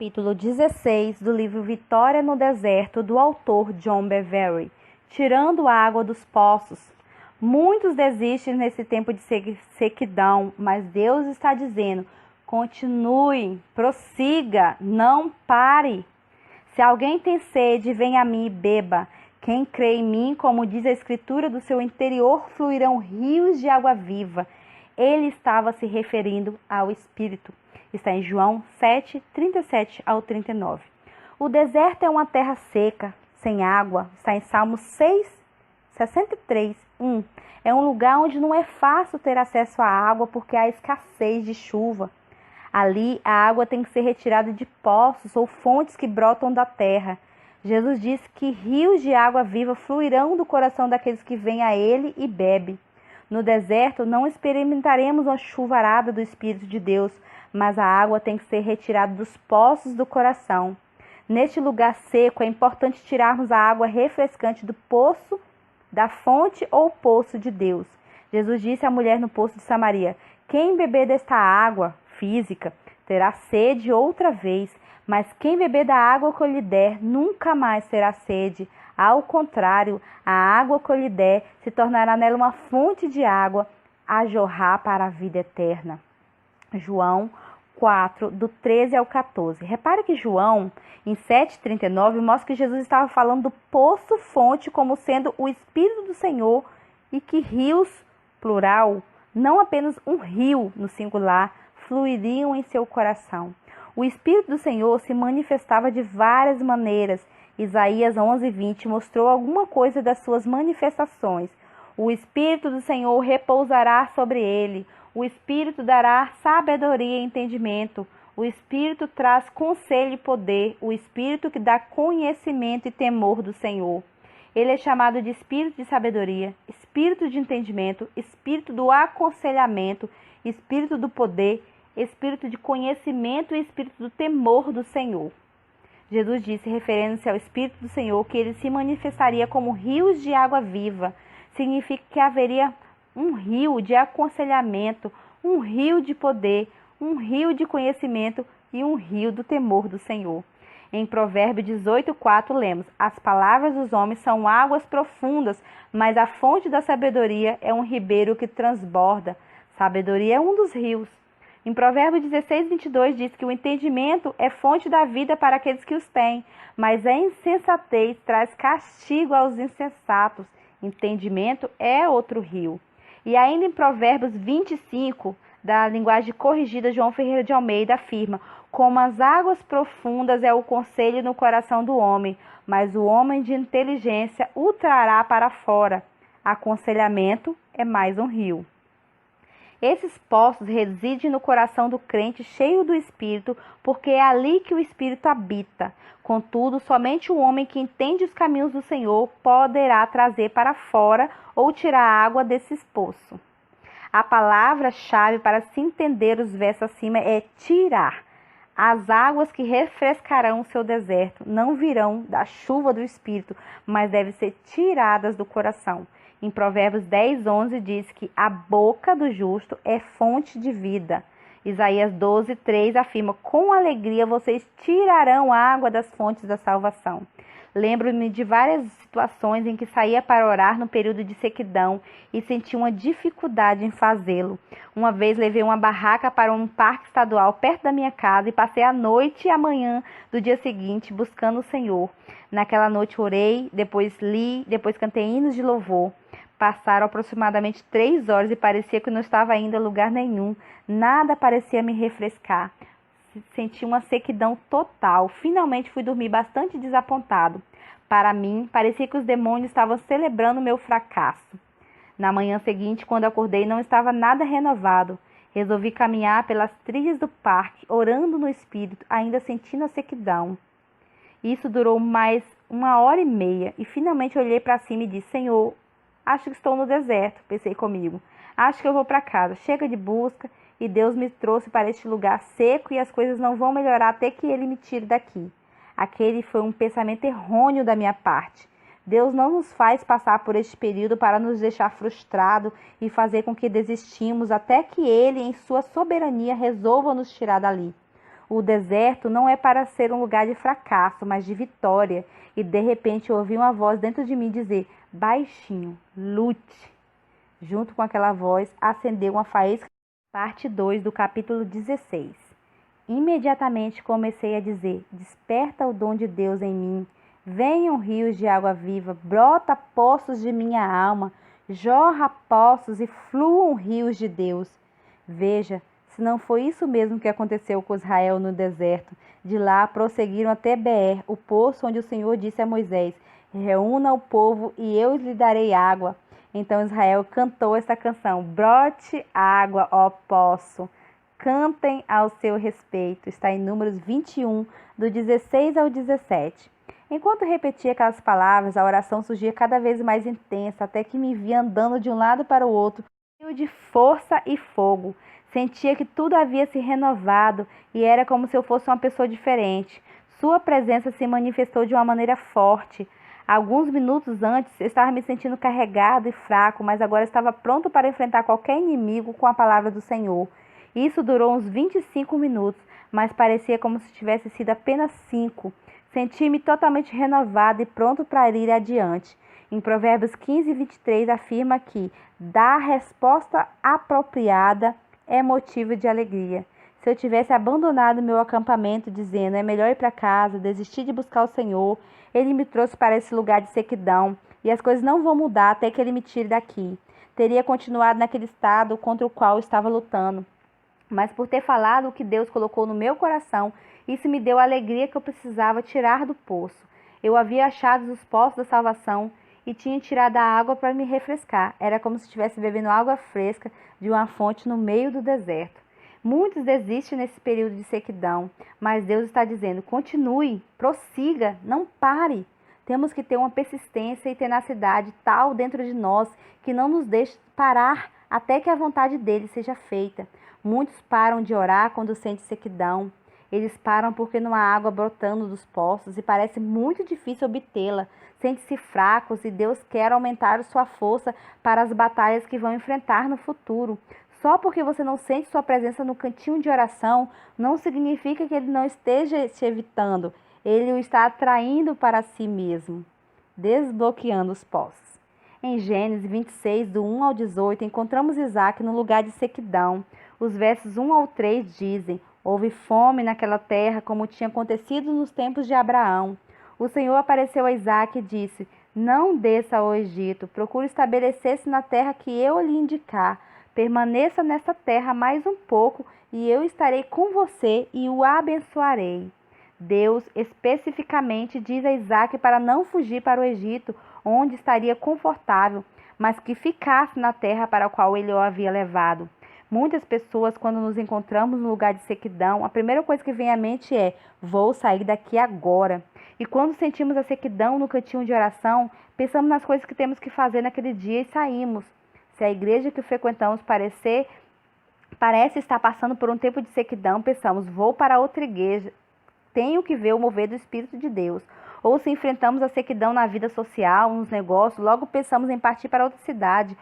Capítulo 16 do livro Vitória no Deserto, do autor John Bevere. Tirando a água dos poços. Muitos desistem nesse tempo de sequidão, mas Deus está dizendo: continue, prossiga, não pare. Se alguém tem sede, venha a mim e beba. Quem crê em mim, como diz a Escritura, do seu interior fluirão rios de água viva. Ele estava se referindo ao Espírito. Está em João 7, 37 ao 39. O deserto é uma terra seca, sem água. Está em Salmos 6, 63, 1. É um lugar onde não é fácil ter acesso à água porque há escassez de chuva. Ali, a água tem que ser retirada de poços ou fontes que brotam da terra. Jesus disse que rios de água viva fluirão do coração daqueles que vêm a Ele e bebem. No deserto, não experimentaremos uma chuvarada do Espírito de Deus, mas a água tem que ser retirada dos poços do coração. Neste lugar seco, é importante tirarmos a água refrescante do poço, da fonte ou poço de Deus. Jesus disse à mulher no poço de Samaria: quem beber desta água física terá sede outra vez, mas quem beber da água que eu lhe der nunca mais terá sede. Ao contrário, a água que eu lhe der se tornará nela uma fonte de água a jorrar para a vida eterna. João 4, do 13 ao 14. Repare que João, em 7,39, mostra que Jesus estava falando do poço-fonte como sendo o Espírito do Senhor e que rios, plural, não apenas um rio no singular, fluiriam em seu coração. O Espírito do Senhor se manifestava de várias maneiras. Isaías 11:20 mostrou alguma coisa das suas manifestações. O Espírito do Senhor repousará sobre ele. O Espírito dará sabedoria e entendimento. O Espírito traz conselho e poder. O Espírito que dá conhecimento e temor do Senhor. Ele é chamado de Espírito de sabedoria, Espírito de entendimento, Espírito do aconselhamento, Espírito do poder, Espírito de conhecimento e Espírito do temor do Senhor. Jesus disse, referindo-se ao Espírito do Senhor, que ele se manifestaria como rios de água viva. Significa que haveria um rio de aconselhamento, um rio de poder, um rio de conhecimento e um rio do temor do Senhor. Em Provérbios 18:4 lemos: as palavras dos homens são águas profundas, mas a fonte da sabedoria é um ribeiro que transborda. Sabedoria é um dos rios. Em Provérbios 16:22 diz que o entendimento é fonte da vida para aqueles que os têm, mas a insensatez traz castigo aos insensatos. Entendimento é outro rio. E ainda em Provérbios 25, da linguagem corrigida, João Ferreira de Almeida afirma: como as águas profundas é o conselho no coração do homem, mas o homem de inteligência o trará para fora. Aconselhamento é mais um rio. Esses poços residem no coração do crente cheio do Espírito, porque é ali que o Espírito habita. Contudo, somente o homem que entende os caminhos do Senhor poderá trazer para fora ou tirar a água desses poços. A palavra-chave para se entender os versos acima é tirar. As águas que refrescarão o seu deserto não virão da chuva do Espírito, mas devem ser tiradas do coração. Em Provérbios 10:11 diz que a boca do justo é fonte de vida. Isaías 12:3 afirma: com alegria vocês tirarão água das fontes da salvação. Lembro-me de várias situações em que saía para orar no período de sequidão e sentia uma dificuldade em fazê-lo. Uma vez levei uma barraca para um parque estadual perto da minha casa e passei a noite e a manhã do dia seguinte buscando o Senhor. Naquela noite orei, depois li, depois cantei hinos de louvor. Passaram aproximadamente 3 horas e parecia que não estava indo a lugar nenhum. Nada parecia me refrescar. Senti uma sequidão total. Finalmente fui dormir bastante desapontado. Para mim, parecia que os demônios estavam celebrando meu fracasso. Na manhã seguinte, quando acordei, não estava nada renovado. Resolvi caminhar pelas trilhas do parque, orando no Espírito, ainda sentindo a sequidão. Isso durou mais 1h30 e finalmente olhei para cima e disse: Senhor, acho que estou no deserto, pensei comigo. Acho que eu vou para casa. Chega de busca. E Deus me trouxe para este lugar seco e as coisas não vão melhorar até que Ele me tire daqui. Aquele foi um pensamento errôneo da minha parte. Deus não nos faz passar por este período para nos deixar frustrados e fazer com que desistimos até que Ele, em sua soberania, resolva nos tirar dali. O deserto não é para ser um lugar de fracasso, mas de vitória. E de repente eu ouvi uma voz dentro de mim dizer, baixinho, lute. Junto com aquela voz, acendeu uma faísca. Parte 2 do capítulo 16. Imediatamente comecei a dizer, desperta o dom de Deus em mim. Venham rios de água viva, brota poços de minha alma, jorra poços e fluam rios de Deus. Veja, se não foi isso mesmo que aconteceu com Israel no deserto. De lá prosseguiram até Beer, o poço onde o Senhor disse a Moisés, reúna o povo e eu lhe darei água. Então Israel cantou esta canção, brote água, ó poço. Cantem ao seu respeito. Está em Números 21, do 16 ao 17. Enquanto repetia aquelas palavras, a oração surgia cada vez mais intensa, até que me via andando de um lado para o outro, cheio de força e fogo. Sentia que tudo havia se renovado e era como se eu fosse uma pessoa diferente. Sua presença se manifestou de uma maneira forte. Alguns minutos antes, eu estava me sentindo carregado e fraco, mas agora estava pronto para enfrentar qualquer inimigo com a palavra do Senhor. Isso durou uns 25 minutos, mas parecia como se tivesse sido apenas 5. Senti-me totalmente renovado e pronto para ir adiante. Em Provérbios 15, 23, afirma que dar resposta apropriada é motivo de alegria. Se eu tivesse abandonado meu acampamento dizendo é melhor ir para casa, desistir de buscar o Senhor, Ele me trouxe para esse lugar de sequidão e as coisas não vão mudar até que Ele me tire daqui. Teria continuado naquele estado contra o qual estava lutando. Mas por ter falado o que Deus colocou no meu coração, isso me deu a alegria que eu precisava tirar do poço. Eu havia achado os poços da salvação e tinha tirado a água para me refrescar. Era como se estivesse bebendo água fresca de uma fonte no meio do deserto. Muitos desistem nesse período de sequidão, mas Deus está dizendo, continue, prossiga, não pare. Temos que ter uma persistência e tenacidade tal dentro de nós que não nos deixe parar até que a vontade dele seja feita. Muitos param de orar quando sentem sequidão. Eles param porque não há água brotando dos poços e parece muito difícil obtê-la. Sentem-se fracos e Deus quer aumentar sua força para as batalhas que vão enfrentar no futuro. Só porque você não sente sua presença no cantinho de oração, não significa que ele não esteja te evitando. Ele o está atraindo para si mesmo, desbloqueando os poços. Em Gênesis 26, do 1 ao 18, encontramos Isaac no lugar de sequidão. Os versos 1 ao 3 dizem, houve fome naquela terra, como tinha acontecido nos tempos de Abraão. O Senhor apareceu a Isaac e disse, não desça ao Egito, procure estabelecer-se na terra que eu lhe indicar. Permaneça nesta terra mais um pouco, e eu estarei com você e o abençoarei. Deus especificamente diz a Isaac para não fugir para o Egito, onde estaria confortável, mas que ficasse na terra para a qual ele o havia levado. Muitas pessoas, quando nos encontramos no lugar de sequidão, a primeira coisa que vem à mente é, vou sair daqui agora. E quando sentimos a sequidão no cantinho de oração, pensamos nas coisas que temos que fazer naquele dia e saímos. Se a igreja que frequentamos parece estar passando por um tempo de sequidão, pensamos, vou para outra igreja, tenho que ver o mover do Espírito de Deus. Ou se enfrentamos a sequidão na vida social, nos negócios, logo pensamos em partir para outra cidade,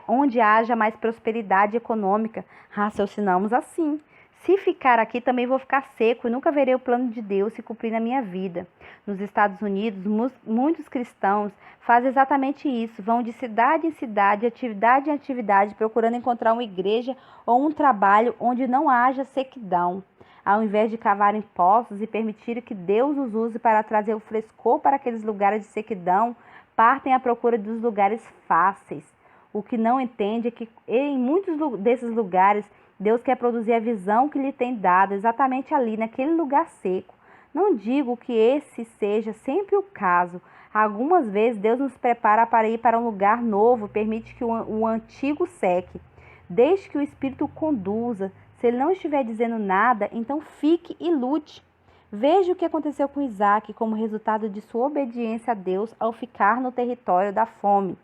onde haja mais prosperidade econômica. Raciocinamos assim. Se ficar aqui, também vou ficar seco e nunca verei o plano de Deus se cumprir na minha vida. Nos Estados Unidos, muitos cristãos fazem exatamente isso. Vão de cidade em cidade, atividade em atividade, procurando encontrar uma igreja ou um trabalho onde não haja sequidão. Ao invés de cavarem poços e permitir que Deus os use para trazer o frescor para aqueles lugares de sequidão, partem à procura dos lugares fáceis. O que não entende é que em muitos desses lugares, Deus quer produzir a visão que lhe tem dado exatamente ali, naquele lugar seco. Não digo que esse seja sempre o caso. Algumas vezes Deus nos prepara para ir para um lugar novo, permite que o antigo seque. Deixe que o Espírito o conduza. Se ele não estiver dizendo nada, então fique e lute. Veja o que aconteceu com Isaac como resultado de sua obediência a Deus ao ficar no território da fome.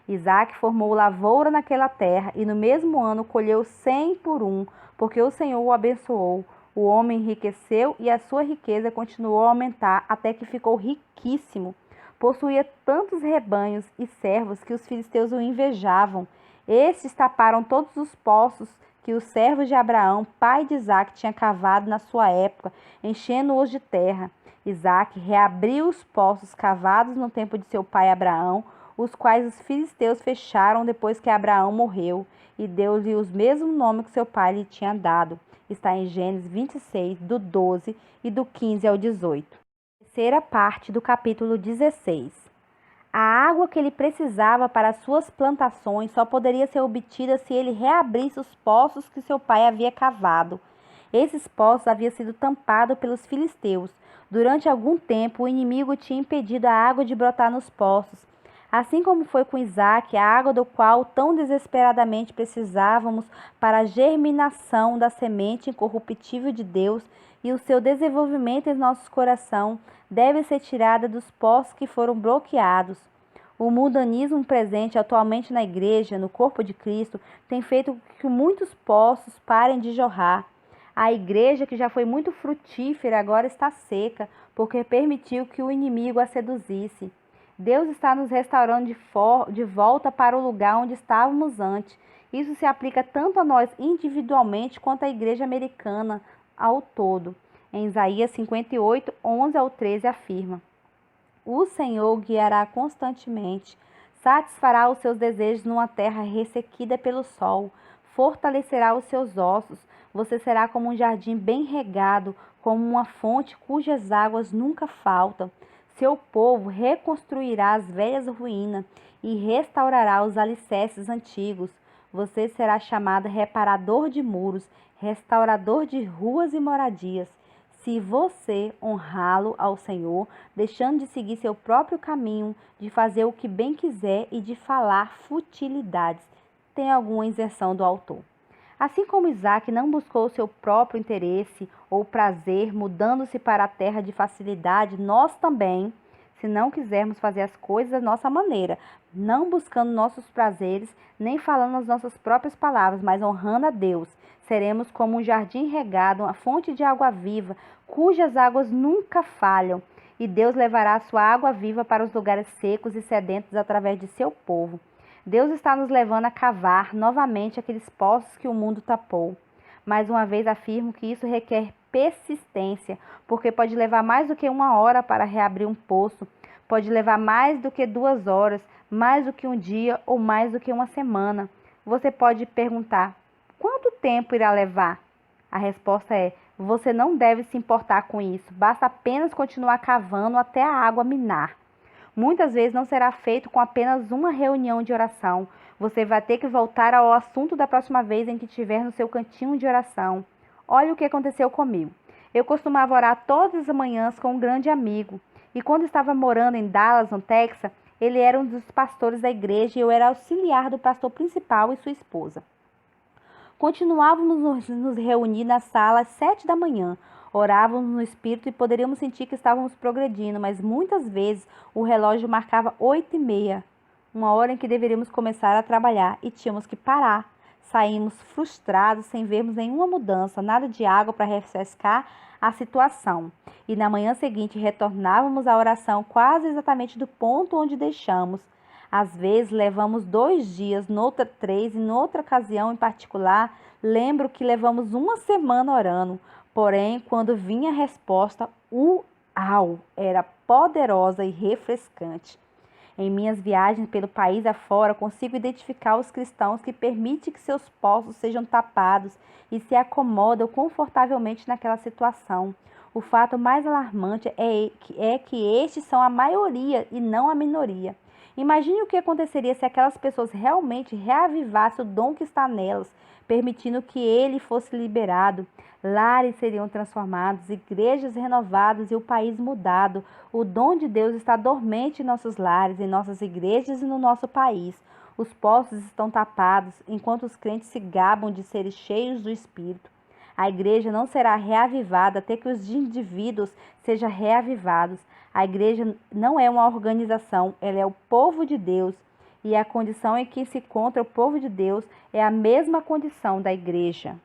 Isaac formou lavoura naquela terra e no mesmo ano colheu 100 por 1, porque o Senhor o abençoou. O homem enriqueceu e a sua riqueza continuou a aumentar até que ficou riquíssimo. Possuía tantos rebanhos e servos que os filisteus o invejavam. Estes taparam todos os poços que os servos de Abraão, pai de Isaque, tinham cavado na sua época, enchendo-os de terra. Isaque reabriu os poços cavados no tempo de seu pai Abraão, os quais os filisteus fecharam depois que Abraão morreu, e deu-lhe os mesmos nomes que seu pai lhe tinha dado. Está em Gênesis 26, do 12 e do 15 ao 18. Terceira parte do capítulo 16. A água que ele precisava para suas plantações só poderia ser obtida se ele reabrisse os poços que seu pai havia cavado. Esses poços haviam sido tampados pelos filisteus. Durante algum tempo, o inimigo tinha impedido a água de brotar nos poços. Assim como foi com Isaque, a água do qual tão desesperadamente precisávamos para a germinação da semente incorruptível de Deus e o seu desenvolvimento em nossos corações, deve ser tirada dos poços que foram bloqueados. O mundanismo presente atualmente na igreja, no corpo de Cristo, tem feito com que muitos poços parem de jorrar. A igreja, que já foi muito frutífera, agora está seca, porque permitiu que o inimigo a seduzisse. Deus está nos restaurando de volta para o lugar onde estávamos antes. Isso se aplica tanto a nós individualmente quanto à igreja americana ao todo. Em Isaías 58, 11 ao 13 afirma: O Senhor guiará constantemente, satisfará os seus desejos numa terra ressequida pelo sol, fortalecerá os seus ossos. Você será como um jardim bem regado, como uma fonte cujas águas nunca faltam. Seu povo reconstruirá as velhas ruínas e restaurará os alicerces antigos. Você será chamado reparador de muros, restaurador de ruas e moradias. Se você honrá-lo ao Senhor, deixando de seguir seu próprio caminho, de fazer o que bem quiser e de falar futilidades. Tem alguma isenção do autor. Assim como Isaque não buscou seu próprio interesse ou prazer, mudando-se para a terra de facilidade, nós também, se não quisermos fazer as coisas da nossa maneira, não buscando nossos prazeres, nem falando as nossas próprias palavras, mas honrando a Deus, seremos como um jardim regado, uma fonte de água viva, cujas águas nunca falham, e Deus levará a sua água viva para os lugares secos e sedentos através de seu povo. Deus está nos levando a cavar novamente aqueles poços que o mundo tapou. Mais uma vez afirmo que isso requer persistência, porque pode levar mais do que 1 hora para reabrir um poço, pode levar mais do que 2 horas, mais do que um dia ou mais do que uma semana. Você pode perguntar: quanto tempo irá levar? A resposta é: você não deve se importar com isso, basta apenas continuar cavando até a água minar. Muitas vezes não será feito com apenas uma reunião de oração. Você vai ter que voltar ao assunto da próxima vez em que estiver no seu cantinho de oração. Olha o que aconteceu comigo. Eu costumava orar todas as manhãs com um grande amigo. E quando estava morando em Dallas, no Texas, ele era um dos pastores da igreja e eu era auxiliar do pastor principal e sua esposa. Continuávamos nos reunir na sala às 7 da manhã. Orávamos no Espírito e poderíamos sentir que estávamos progredindo, mas muitas vezes o relógio marcava 8h30, uma hora em que deveríamos começar a trabalhar, e tínhamos que parar. Saímos frustrados, sem vermos nenhuma mudança, nada de água para refrescar a situação. E na manhã seguinte retornávamos à oração quase exatamente do ponto onde deixamos. Às vezes levamos 2 dias, noutra 3, e noutra ocasião em particular, lembro que levamos 1 semana orando. Porém, quando vinha a resposta, uau, era poderosa e refrescante. Em minhas viagens pelo país afora, consigo identificar os cristãos que permitem que seus poços sejam tapados e se acomodam confortavelmente naquela situação. O fato mais alarmante é que estes são a maioria e não a minoria. Imagine o que aconteceria se aquelas pessoas realmente reavivassem o dom que está nelas, permitindo que ele fosse liberado. Lares seriam transformados, igrejas renovadas e o país mudado. O dom de Deus está dormente em nossos lares, em nossas igrejas e no nosso país. Os poços estão tapados, enquanto os crentes se gabam de serem cheios do Espírito. A igreja não será reavivada até que os indivíduos sejam reavivados. A igreja não é uma organização, ela é o povo de Deus. E a condição em que se encontra o povo de Deus é a mesma condição da igreja.